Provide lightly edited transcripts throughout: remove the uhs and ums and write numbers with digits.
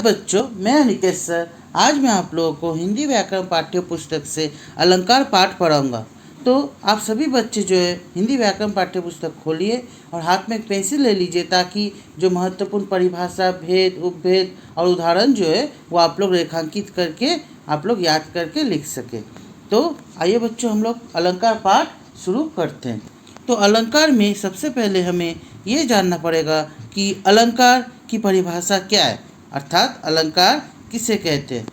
नमस्कार बच्चों, मैं अनिकेश सर। आज मैं आप लोगों को हिंदी व्याकरण पाठ्य पुस्तक से अलंकार पाठ पढ़ाऊंगा। तो आप सभी बच्चे जो है हिंदी व्याकरण पाठ्य पुस्तक खोलिए और हाथ में एक पेंसिल ले लीजिए, ताकि जो महत्वपूर्ण परिभाषा, भेद, उपभेद और उदाहरण जो है वो आप लोग रेखांकित करके आप लोग याद करके लिख सकें। तो आइए बच्चों, हम लोग अलंकार पाठ शुरू करते हैं। तो अलंकार में सबसे पहले हमें ये जानना पड़ेगा कि अलंकार की परिभाषा क्या है, अर्थात अलंकार किसे कहते हैं।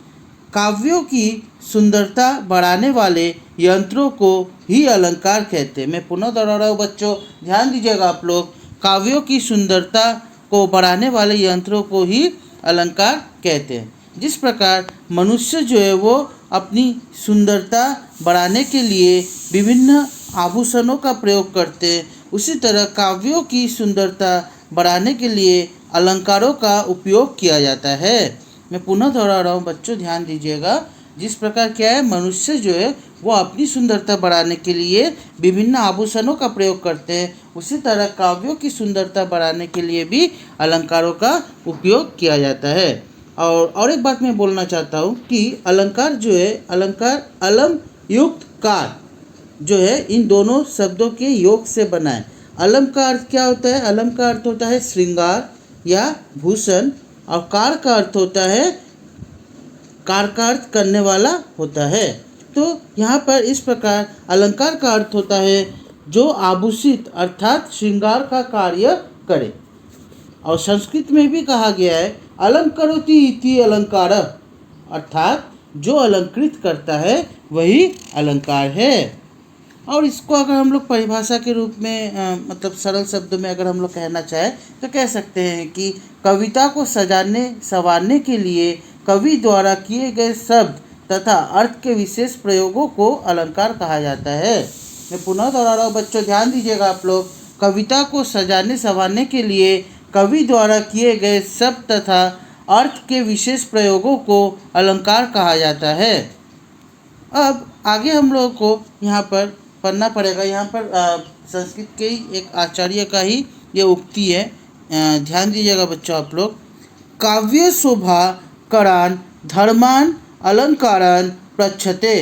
काव्यों की सुंदरता बढ़ाने वाले यंत्रों को ही अलंकार कहते हैं। मैं पुनः दोहरा रहा हूँ बच्चों, ध्यान दीजिएगा आप लोग। काव्यों की सुंदरता को बढ़ाने वाले यंत्रों को ही अलंकार कहते हैं। जिस प्रकार मनुष्य जो है वो अपनी सुंदरता बढ़ाने के लिए विभिन्न आभूषणों का प्रयोग करते हैं, उसी तरह काव्यों की सुंदरता बढ़ाने के लिए अलंकारों का उपयोग किया जाता है। मैं पुनः दोहरा रहा हूँ बच्चों, ध्यान दीजिएगा। जिस प्रकार क्या है, मनुष्य जो है वो अपनी सुंदरता बढ़ाने के लिए विभिन्न आभूषणों का प्रयोग करते हैं, उसी तरह काव्यों की सुंदरता बढ़ाने के लिए भी अलंकारों का उपयोग किया जाता है। और एक बात मैं बोलना चाहता हूँ कि अलंकार जो है, अलंकार अलम युक्त कार जो है, इन दोनों शब्दों के योग से बना है। अलम का अर्थ क्या होता है? अलम का अर्थ होता है श्रृंगार या भूषण, और कार का अर्थ होता है, कार का अर्थ करने वाला होता है। तो यहाँ पर इस प्रकार अलंकार का अर्थ होता है जो आभूषित अर्थात श्रृंगार का कार्य करे। और संस्कृत में भी कहा गया है अलंकरोति इति अलंकार, अर्थात जो अलंकृत करता है वही अलंकार है। और इसको अगर हम लोग परिभाषा के रूप में मतलब सरल शब्दों में अगर हम लोग कहना चाहें तो कह सकते हैं कि कविता को सजाने संवारने के लिए कवि द्वारा किए गए शब्द तथा अर्थ के विशेष प्रयोगों को अलंकार कहा जाता है। मैं पुनः दोहरा रहा हूँ बच्चों, ध्यान दीजिएगा आप लोग। कविता को सजाने संवारने के लिए कवि द्वारा किए गए शब्द तथा अर्थ के विशेष प्रयोगों को अलंकार कहा जाता है। अब आगे हम लोगों को यहाँ पर पढ़ना पड़ेगा। यहाँ पर संस्कृत के ही एक आचार्य का ही ये उक्ति है, ध्यान दीजिएगा बच्चों आप लोग। काव्य शोभा करान धर्मान अलंकारान प्रच्छते।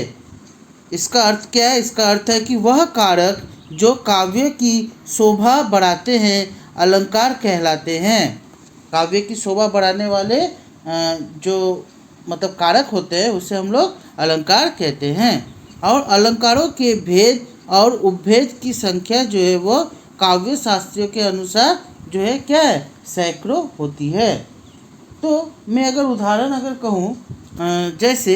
इसका अर्थ क्या है? इसका अर्थ है कि वह कारक जो काव्य की शोभा बढ़ाते हैं अलंकार कहलाते हैं। काव्य की शोभा बढ़ाने वाले जो मतलब कारक होते हैं उसे हम लोग अलंकार कहते हैं। और अलंकारों के भेद और उपभेद की संख्या जो है वो काव्य शास्त्रियों के अनुसार जो है क्या है, सैकड़ों होती है। तो मैं अगर उदाहरण अगर कहूँ, जैसे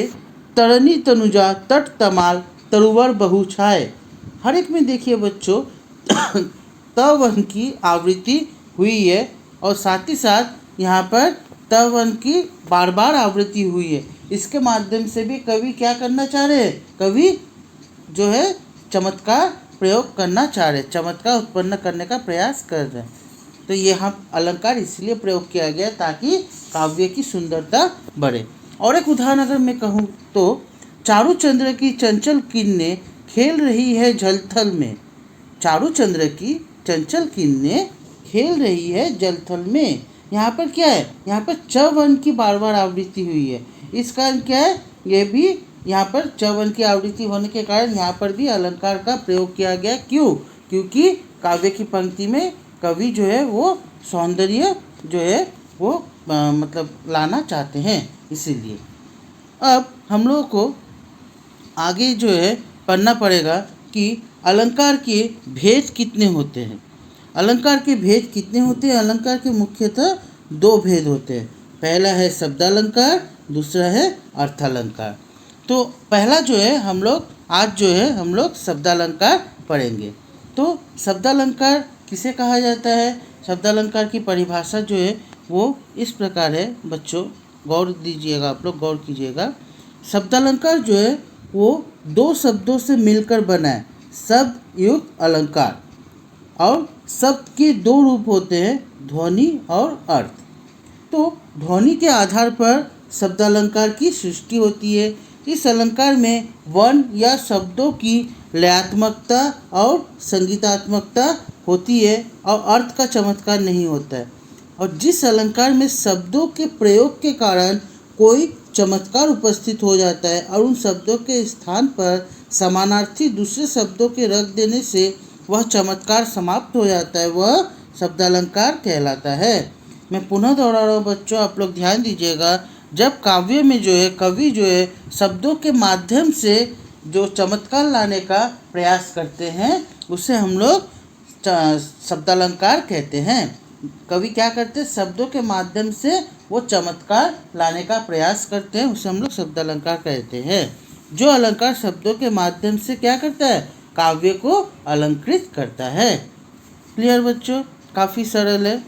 तरनी तनुजा तट तमाल तरुवर बहु छाए, हर एक में देखिए बच्चों तवन की आवृत्ति हुई है, और साथ ही साथ यहाँ पर तवन की बार बार आवृत्ति हुई है। इसके माध्यम से भी कवि क्या करना चाह रहे हैं? कवि जो है चमत्कार प्रयोग करना चाह रहे, चमत्कार उत्पन्न करने का प्रयास कर रहे हैं। तो यहाँ अलंकार इसलिए प्रयोग किया गया ताकि काव्य की सुंदरता बढ़े। और एक उदाहरण अगर मैं कहूँ तो चारुचंद्र की चंचल किरणें खेल रही है जलथल में। चारुचंद्र की चंचल किरणें खेल रही है जलथल में। यहाँ पर क्या है? यहाँ पर च वर्ण की बार बार आवृत्ति हुई है। इस कारण क्या है, ये भी यहाँ पर च वर्ण की आवृत्ति होने के कारण यहाँ पर भी अलंकार का प्रयोग किया गया। क्यों? क्योंकि काव्य की पंक्ति में कवि जो है वो सौंदर्य जो है वो मतलब लाना चाहते हैं, इसीलिए। अब हम लोगों को आगे जो है पढ़ना पड़ेगा कि अलंकार के भेद कितने होते हैं। अलंकार के भेद कितने होते हैं? अलंकार के मुख्यतः दो भेद होते हैं। पहला है शब्दालंकार, दूसरा है अर्थालंकार। तो पहला जो है हम लोग आज जो है हम लोग शब्दालंकार पढ़ेंगे। तो शब्दालंकार किसे कहा जाता है? शब्दालंकार की परिभाषा जो है वो इस प्रकार है बच्चों, गौर दीजिएगा आप लोग, गौर कीजिएगा। शब्दालंकार जो है वो दो शब्दों से मिलकर बना है, शब्द युक्त अलंकार। और शब्द के दो रूप होते हैं, ध्वनि और अर्थ। तो ध्वनि के आधार पर शब्दालंकार की सृष्टि होती है। इस अलंकार में वर्ण या शब्दों की लयात्मकता और संगीतात्मकता होती है, और अर्थ का चमत्कार नहीं होता है। और जिस अलंकार में शब्दों के प्रयोग के कारण कोई चमत्कार उपस्थित हो जाता है और उन शब्दों के स्थान पर समानार्थी दूसरे शब्दों के रख देने से वह चमत्कार समाप्त हो जाता है, वह शब्दालंकार कहलाता है। मैं पुनः दोहरा रहा हूँ बच्चों, आप लोग ध्यान दीजिएगा। जब काव्य में जो है कवि जो है शब्दों के माध्यम से जो चमत्कार लाने का प्रयास करते हैं उसे हम लोग शब्दालंकार कहते हैं। कवि क्या करते हैं, शब्दों के माध्यम से वो चमत्कार लाने का प्रयास करते हैं, उसे हम लोग शब्दालंकार कहते हैं। जो अलंकार शब्दों के माध्यम से क्या करता है, काव्य को अलंकृत करता है। क्लियर बच्चों, काफ़ी सरल है।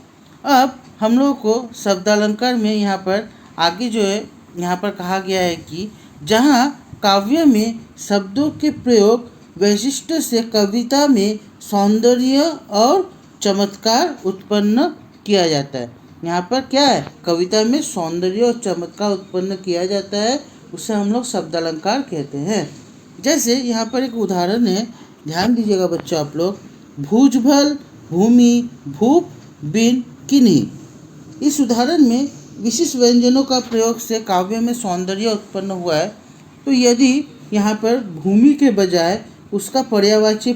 अब हम लोग को शब्दालंकार में यहाँ पर आगे जो है यहाँ पर कहा गया है कि जहाँ काव्य में शब्दों के प्रयोग वैशिष्ट्य से कविता में सौंदर्य और चमत्कार उत्पन्न किया जाता है। यहाँ पर क्या है, कविता में सौंदर्य और चमत्कार उत्पन्न किया जाता है, उसे हम लोग शब्दालंकार कहते हैं। जैसे यहाँ पर एक उदाहरण है, ध्यान दीजिएगा बच्चों आप लोग। भुजबल भूमि भूप बिन किन्हीं, इस उदाहरण में विशिष्ट व्यंजनों का प्रयोग से काव्य में सौंदर्य उत्पन्न हुआ है। तो यदि यहाँ पर भूमि के बजाय उसका पर्यायवाची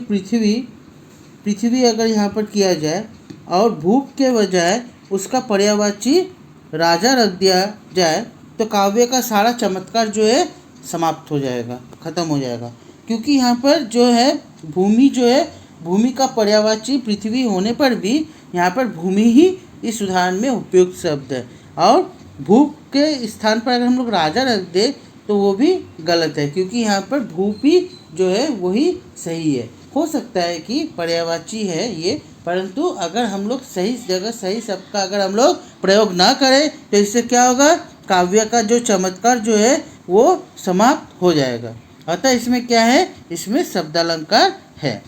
पृथ्वी अगर यहाँ पर किया जाए और भूप के बजाय उसका पर्यायवाची राजा रख दिया जाए तो काव्य का सारा चमत्कार जो है समाप्त हो जाएगा, खत्म हो जाएगा। क्योंकि यहाँ पर जो है भूमि जो है, भूमि का पर्यायवाची पृथ्वी होने पर भी यहाँ पर भूमि ही इस उदाहरण में उपयुक्त शब्द है, और भूप के स्थान पर अगर हम लोग राजा रख दे तो वो भी गलत है, क्योंकि यहाँ पर भूप ही जो है वही सही है। हो सकता है कि पर्यायवाची है ये, परंतु अगर हम लोग सही जगह सही शब्द का अगर हम लोग प्रयोग ना करें तो इससे क्या होगा, काव्य का जो चमत्कार जो है वो समाप्त हो जाएगा। अतः इसमें क्या है, इसमें शब्दालंकार है।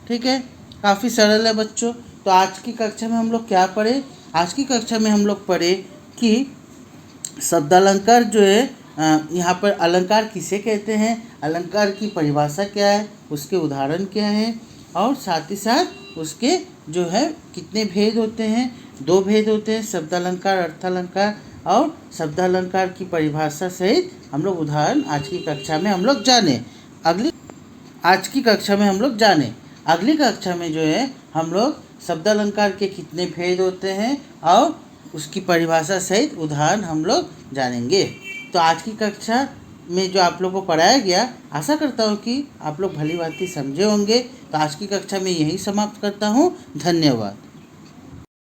ठीक है, काफ़ी सरल है बच्चों। तो आज की कक्षा में हम लोग क्या पढ़े, आज की कक्षा में हम लोग पढ़े कि शब्दालंकार जो है यहाँ पर अलंकार किसे कहते हैं, अलंकार की परिभाषा क्या है, उसके उदाहरण क्या हैं, और साथ ही साथ उसके जो है कितने भेद होते हैं, 2 भेद होते हैं, शब्दालंकार अर्थालंकार, और शब्दालंकार की परिभाषा सहित हम लोग उदाहरण आज की कक्षा में हम लोग जाने। आज की कक्षा में हम लोग जाने, अगली कक्षा में जो है हम लोग शब्दालंकार के कितने भेद होते हैं और उसकी परिभाषा सहित उदाहरण हम लोग जानेंगे। तो आज की कक्षा में जो आप लोगों को पढ़ाया गया, आशा करता हूँ कि आप लोग भली भांति समझे होंगे। तो आज की कक्षा में यही समाप्त करता हूँ। धन्यवाद।